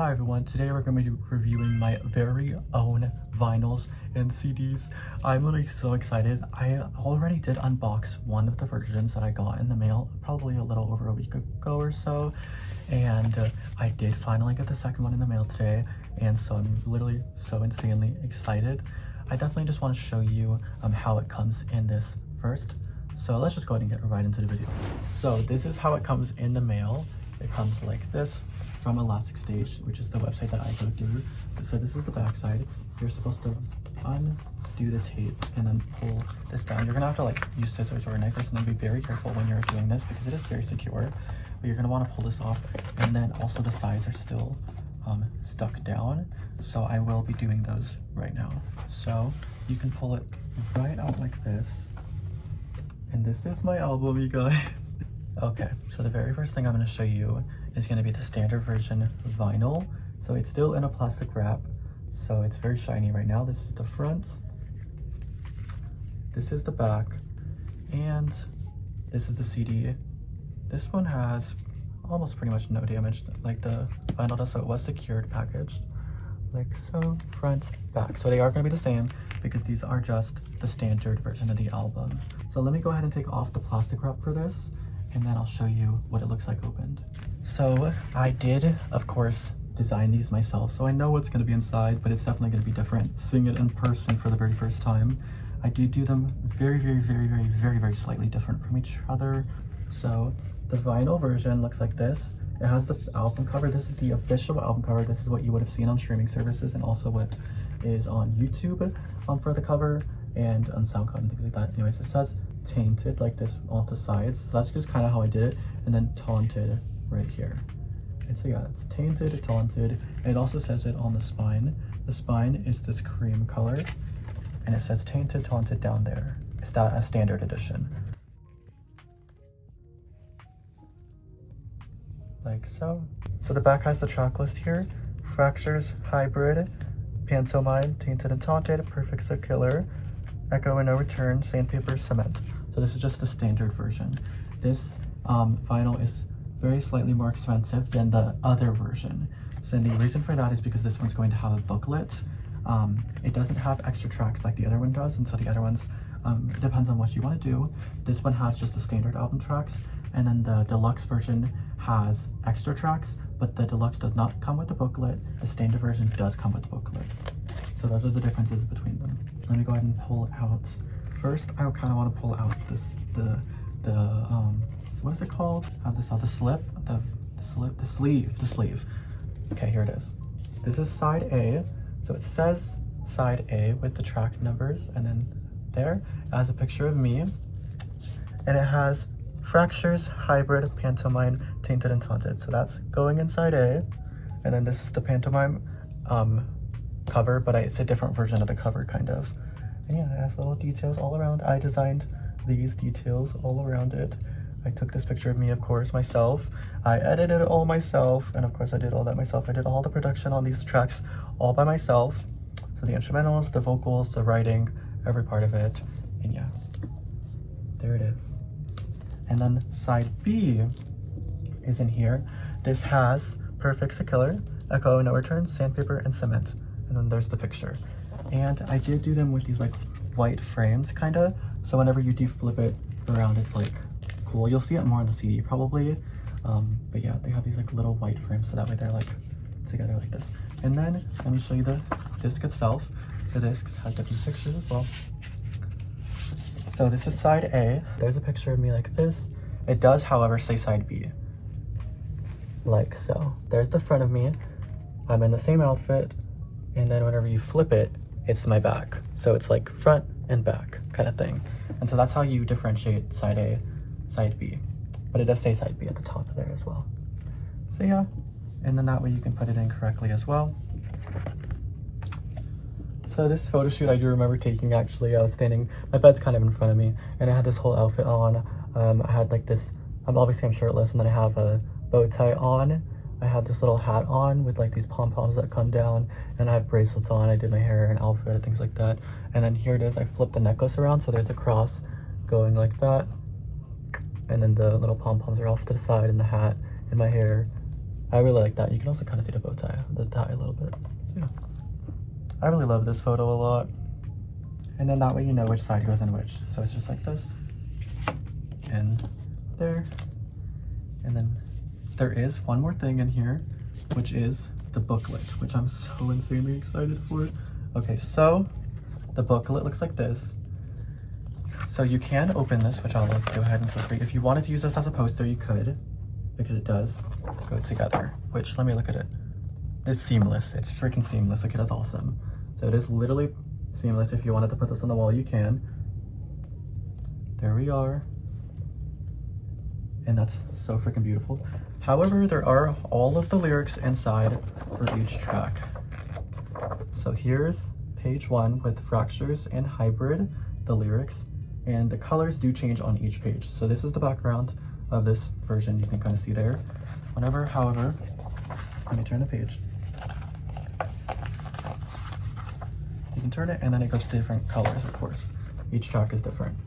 Hi everyone, today we're going to be reviewing my very own vinyls and CDs. I'm literally so excited. I already did unbox one of the versions that I got in the mail probably a little over a week ago or so, and I did finally get the second one in the mail today, and so I'm literally so insanely excited. I definitely just want to show you how it comes in this first. So let's just go ahead and get right into the video. So this is how it comes in the mail. It comes like this from Elastic Stage, which is the website that I go through. So this is the back side. You're supposed to undo the tape and then pull this down. You're gonna have to like use scissors or a knife or something. Be very careful when you're doing this because it is very secure. But you're gonna want to pull this off, and then also the sides are still stuck down. So I will be doing those right now. So you can pull it right out like this. And this is my album, you guys. Okay, so the very first thing I'm going to show you is going to be the standard version vinyl. So it's still in a plastic wrap, so it's very shiny right now. This is the front, this is the back, and this is the CD. This one has almost pretty much no damage like the vinyl does, so it was secured, packaged like so, front, back. So they are going to be the same because these are just the standard version of the album. So let me go ahead and take off the plastic wrap for this, and then I'll show you what it looks like opened. So I did, of course, design these myself, so I know what's going to be inside, but it's definitely going to be different seeing it in person for the very first time. I do them very slightly different from each other. So the vinyl version looks like this. It has the album cover. This is the official album cover. This is what you would have seen on streaming services and also what is on YouTube for the cover and on SoundCloud and things like that. Anyways, it says Tainted like this on the sides. So that's just kind of how I did it. And then Taunted right here. And so yeah, it's Tainted, Taunted. It also says it on the spine. The spine is this cream color. And it says Tainted, Taunted down there. It's that a standard edition. Like so. So the back has the track list here. Fractures, Hybrid, Pantomime, Tainted and Taunted, Perfect So Killer, Echo and No Return, Sandpaper, Cement. So this is just the standard version. This vinyl is very slightly more expensive than the other version. So the reason for that is because this one's going to have a booklet. It doesn't have extra tracks like the other one does, and so the other ones, it depends on what you want to do. This one has just the standard album tracks, and then the deluxe version has extra tracks, but the deluxe does not come with the booklet. The standard version does come with the booklet. So those are the differences between them. Let me go ahead and pull out. First, I kind of want to pull out this, what is it called? I have this out, the sleeve. Okay, here it is. This is side A. So it says side A with the track numbers, and then there it has a picture of me, and it has Fractures, Hybrid, Pantomime, Tainted and Taunted. So that's going inside A, and then this is the Pantomime cover, but it's a different version of the cover kind of. And yeah, it has little details all around. I designed these details all around it. I took this picture of me, of course, myself. I edited it all myself, and of course I did all that myself. I did all the production on these tracks all by myself. So the instrumentals, the vocals, the writing, every part of it. And yeah, there it is. And then side B is in here. This has Perfect So Killer, Echo, No Return, Sandpaper, and Cement. And then there's the picture. And I did do them with these like white frames kinda. So whenever you do flip it around, it's like cool. You'll see it more on the CD probably. But yeah, they have these like little white frames, so that way they're like together like this. And then let me show you the disc itself. The discs have different pictures as well. So this is side A. There's a picture of me like this. It does, however, say side B. Like so. There's the front of me. I'm in the same outfit. And then whenever you flip it, it's my back. So it's like front and back kind of thing. And so that's how you differentiate side A, side B. But it does say side B at the top of there as well. So yeah. And then that way you can put it in correctly as well. So this photo shoot I do remember taking, actually. I was standing, my bed's kind of in front of me, and I had this whole outfit on. I had like this, obviously I'm shirtless, and then I have a bow tie on. I have this little hat on with like these pom-poms that come down, and I have bracelets on. I did my hair and outfit and things like that. And then here it is, I flipped the necklace around, so there's a cross going like that. And then the little pom-poms are off to the side, and the hat and my hair I really like that. You can also kind of see the bow tie, the tie a little bit. So yeah, I really love this photo a lot. And then that way you know which side goes in which. So it's just like this, and there. And then there is one more thing in here, which is the booklet, which I'm so insanely excited for. Okay, so the booklet looks like this. So you can open this, which I'll go ahead and feel free. If you wanted to use this as a poster, you could, because it does go together, which, let me look at it. It's seamless. It's freaking seamless. Okay, that's awesome. So it is literally seamless. If you wanted to put this on the wall, you can. There we are. And that's so freaking beautiful. However, there are all of the lyrics inside for each track. So here's page 1 with fractures and hybrid, the lyrics, and the colors do change on each page. So this is the background of this version. You can kind of see there. However, let me turn the page. You can turn it and then it goes to different colors, of course. Each track is different.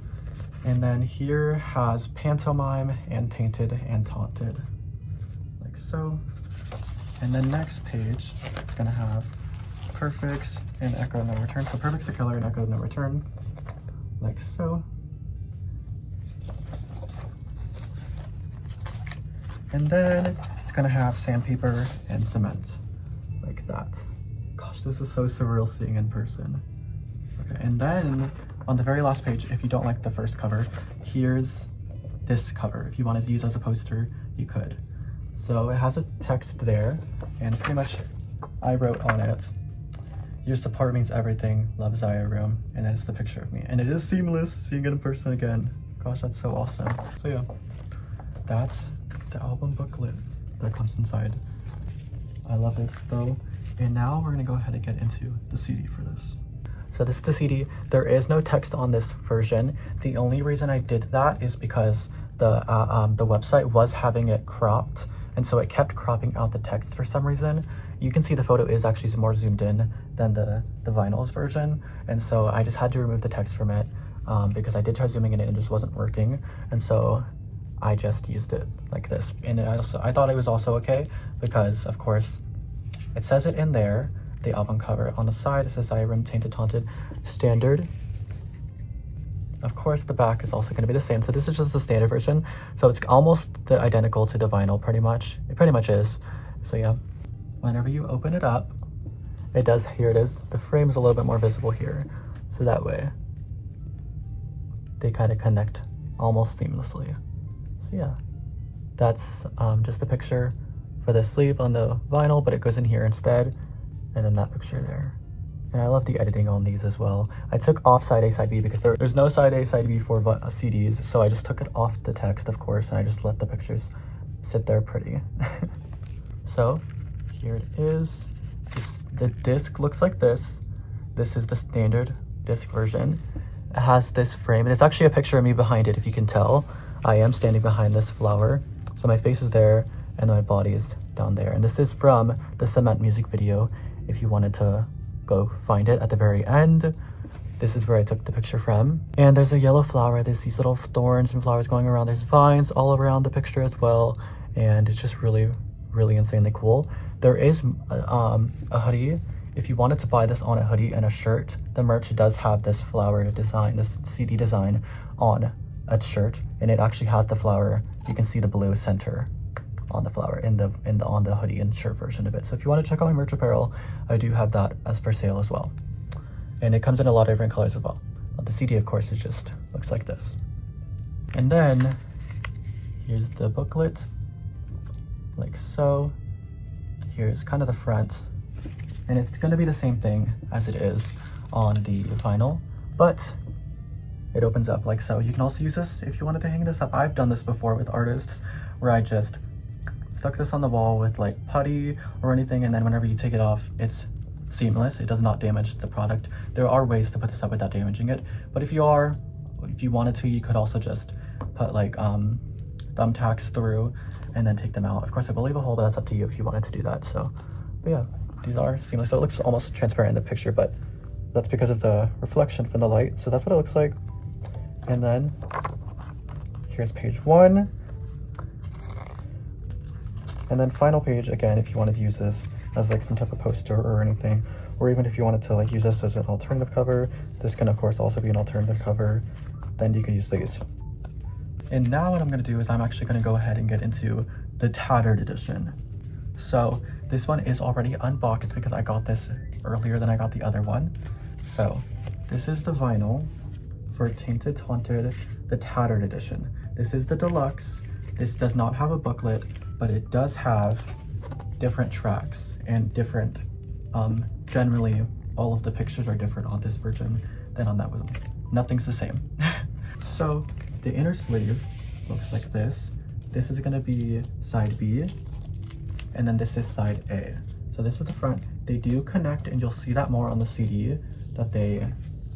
And then here has Pantomime and Tainted and Taunted, like so. And then next page, it's gonna have Perfects and Echo No Return. So Perfect's a killer and Echo No Return, like so. And then it's gonna have Sandpaper and Cement, like that. Gosh, this is so surreal seeing in person. Okay, and then on the very last page, if you don't like the first cover, here's this cover. If you wanted to use as a poster, you could. So it has a text there, and pretty much I wrote on it, "Your support means everything, love Zaya, Reum," and it's the picture of me. And it is seamless seeing it in person again. Gosh, that's so awesome. So yeah, that's the album booklet that comes inside. I love this though. And now we're gonna go ahead and get into the CD for this. So this is the CD. There is no text on this version. The only reason I did that is because the website was having it cropped, and so it kept cropping out the text for some reason. You can see the photo is actually more zoomed in than the vinyl's version, and so I just had to remove the text from it because I did try zooming in and it just wasn't working, and so I just used it like this. And I thought it was also okay because, of course, it says it in there. The album cover on the side, it says Zaya, Reum, Tainted, Taunted, standard. Of course, the back is also going to be the same. So this is just the standard version. So it's almost identical to the vinyl, pretty much. It pretty much is. So yeah, whenever you open it up, it does, here it is. The frame is a little bit more visible here. So that way, they kind of connect almost seamlessly. So yeah, that's just a picture for the sleeve on the vinyl, but it goes in here instead. And then that picture there. And I love the editing on these as well. I took off side A, side B because there's no side A, side B for CDs. So I just took it off the text, of course, and I just let the pictures sit there pretty. So here it is. The disc looks like this. This is the standard disc version. It has this frame, and it's actually a picture of me behind it, if you can tell. I am standing behind this flower. So my face is there, and my body is down there. And this is from the Cement music video. If you wanted to go find it at the very end, this is where I took the picture from. And there's a yellow flower. There's these little thorns and flowers going around. There's vines all around the picture as well. And it's just really, really insanely cool. There is a hoodie. If you wanted to buy this on a hoodie and a shirt, the merch does have this flower design, this CD design on a shirt. And it actually has the flower. You can see the blue center on the flower on the hoodie and shirt version of it. So if you want to check out my merch apparel, I do have that as for sale as well. And it comes in a lot of different colors as well. The CD, of course, it just looks like this. And then here's the booklet, like so. Here's kind of the front, and it's going to be the same thing as it is on the vinyl, but it opens up like so. You can also use this if you wanted to hang this up. I've done this before with artists where I just stuck this on the wall with like putty or anything, and then whenever you take it off, it's seamless. It does not damage the product. There are ways to put this up without damaging it, but if you wanted to, you could also just put like thumbtacks through and then take them out. Of course, I will leave a hole, but that's up to you if you wanted to do that. So, but yeah, these are seamless. So it looks almost transparent in the picture, but that's because it's a reflection from the light. So that's what it looks like. And then here's page 1. And then final page, again, if you wanted to use this as like some type of poster or anything, or even if you wanted to like use this as an alternative cover, this can of course also be an alternative cover, then you can use these. And now what I'm gonna do is I'm actually gonna go ahead and get into the Tattered Edition. So this one is already unboxed because I got this earlier than I got the other one. So this is the vinyl for Tainted, Taunted, the Tattered Edition. This is the deluxe. This does not have a booklet, but it does have different tracks and different, generally all of the pictures are different on this version than on that one. Nothing's the same. So the inner sleeve looks like this. This is gonna be side B, and then this is side A. So this is the front. They do connect, and you'll see that more on the CD, that they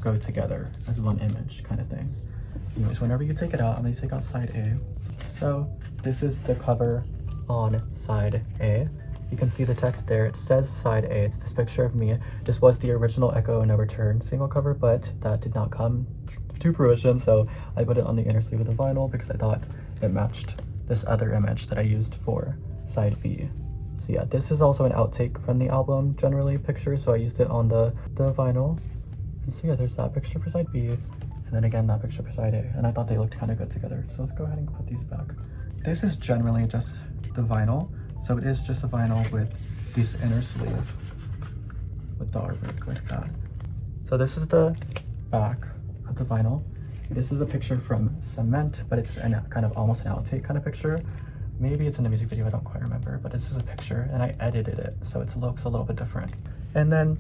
go together as one image kind of thing. Anyways, whenever you take it out, I'm gonna take out side A. So this is the cover on side A. You can see the text there. It says side A. It's this picture of me. This was the original Echo No Return single cover, but that did not come to fruition, so I put it on the inner sleeve of the vinyl because I thought it matched this other image that I used for side B. So yeah, this is also an outtake from the album, generally, picture, so I used it on the vinyl. And so yeah, there's that picture for side B, and then again that picture for side A, and I thought they looked kind of good together. So let's go ahead and put these back. This is generally just the vinyl, so it is just a vinyl with this inner sleeve with the artwork like that. So this is the back of the vinyl. This is a picture from Cement, but it's kind of almost an outtake kind of picture. Maybe it's in a music video, I don't quite remember, but this is a picture and I edited it, so it looks a little bit different. And then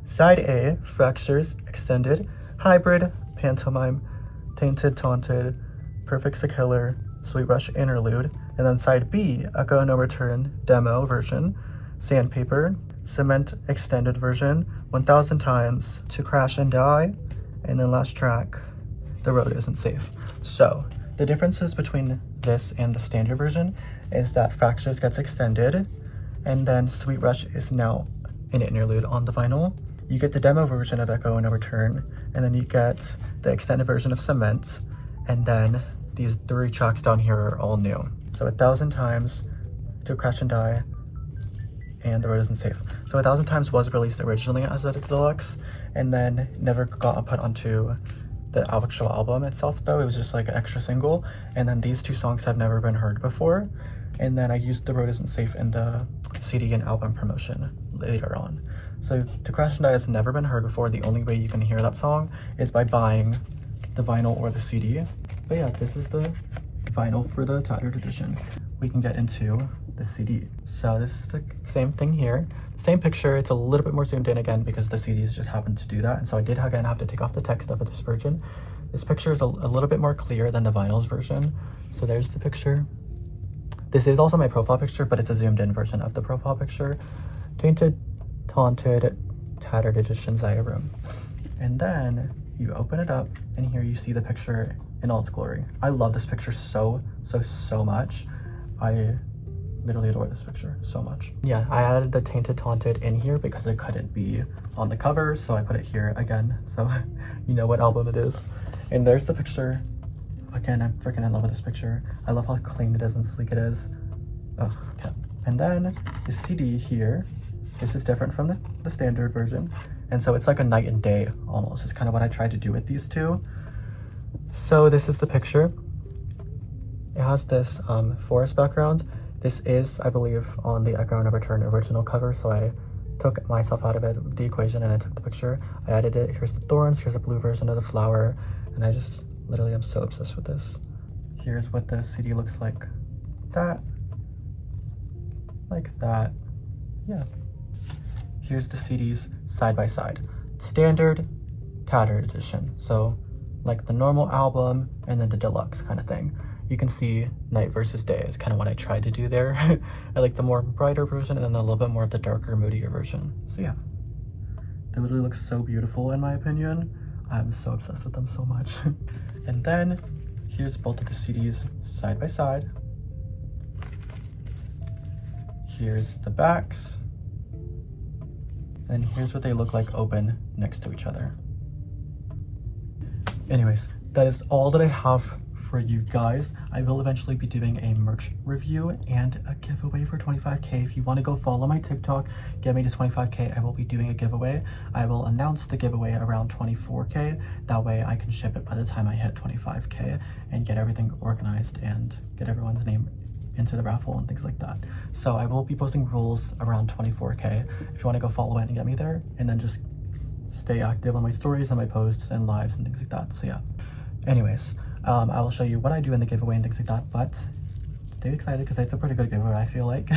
side A, Fractures, Extended, Hybrid, Pantomime, Tainted, Taunted, Perfect's a Killer, Sweet Rush Interlude, and then side B, Echo No Return, Demo version, Sandpaper, Cement Extended version, 1000 Times, To Crash and Die, and then last track, The Road Isn't Safe. So the differences between this and the standard version is that Fractures gets extended, and then Sweet Rush is now an interlude on the vinyl. You get the demo version of Echo No Return, and then you get the extended version of Cement, and then these 3 tracks down here are all new. So 1000 Times, To Crash and Die, and The Road Isn't Safe. So 1000 Times was released originally as a deluxe, and then never got put onto the actual album itself though. It was just like an extra single, and then these 2 songs have never been heard before, and then I used The Road Isn't Safe in the CD and album promotion later on. So To Crash and Die has never been heard before. The only way you can hear that song is by buying the vinyl or the CD. But yeah, this is the vinyl for the Tattered Edition. We can get into the CD. So this is the same thing here. Same picture, it's a little bit more zoomed in again because the CDs just happened to do that. And so I did again have to take off the text of this version. This picture is a little bit more clear than the vinyl's version. So there's the picture. This is also my profile picture, but it's a zoomed in version of the profile picture. Tainted, Taunted, Tattered Edition, Zaya Reum. And then you open it up and here you see the picture in all its glory. I love this picture so much. I literally adore this picture so much. Yeah, I added the Tainted Taunted in here because it couldn't be on the cover, so I put it here again, so you know what album it is. And there's the picture. Again, I'm freaking in love with this picture. I love how clean it is and sleek it is. Ugh, okay. And then the CD here, this is different from the standard version. And so it's like a night and day almost. It's kind of what I tried to do with these 2. So this is the picture. It has this forest background. This is, I believe, on the Echo No Return original cover, so I took myself out of it, the equation, and I took the picture. I added it. Here's the thorns, here's a blue version of the flower, and I just literally am so obsessed with this. Here's what the CD looks like. Like that. Yeah. Here's the CDs side by side. Standard, Tattered Edition. So like the normal album and then the deluxe kind of thing. You can see night versus day is kind of what I tried to do there. I like the more brighter version and then a little bit more of the darker, moodier version. So yeah, they literally look so beautiful in my opinion. I'm so obsessed with them so much. And then here's both of the CDs side by side. Here's the backs. And here's what they look like open next to each other. Anyways, that is all that I have for you guys. I will eventually be doing a merch review and a giveaway for 25K. If you want to go follow my TikTok, get me to 25K, I will be doing a giveaway. I will announce the giveaway around 24K. That way I can ship it by the time I hit 25K and get everything organized and get everyone's name into the raffle and things like that. So I will be posting rules around 24K if you want to go follow it and get me there, and then just stay active on my stories and my posts and lives and things like that. So yeah, anyways, I will show you what I do in the giveaway and things like that, but stay excited because it's a pretty good giveaway, I feel like.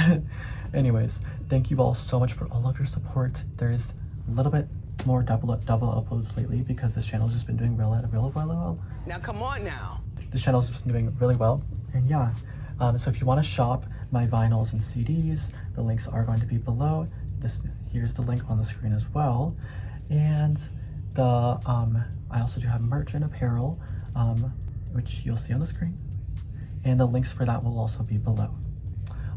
Anyways, thank you all so much for all of your support. There's a little bit more double uploads lately because this channel's just been doing really well. Now come on now. This channel's just been doing really well, and yeah. So if you want to shop my vinyls and CDs, the links are going to be below. Here's the link on the screen as well. And I also do have merch and apparel, which you'll see on the screen. And the links for that will also be below.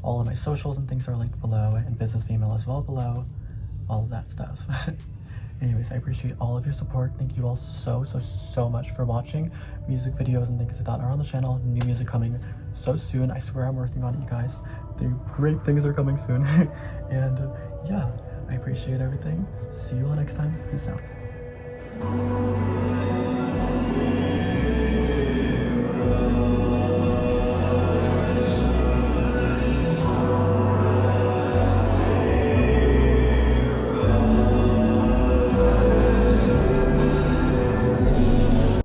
All of my socials and things are linked below, and business email as well below, all of that stuff. Anyways, I appreciate all of your support. Thank you all so much for watching. Music videos and things like that are on the channel. New music coming so soon. I swear I'm working on it, you guys. The great things are coming soon. And yeah, I appreciate everything. See you all next time. Peace out.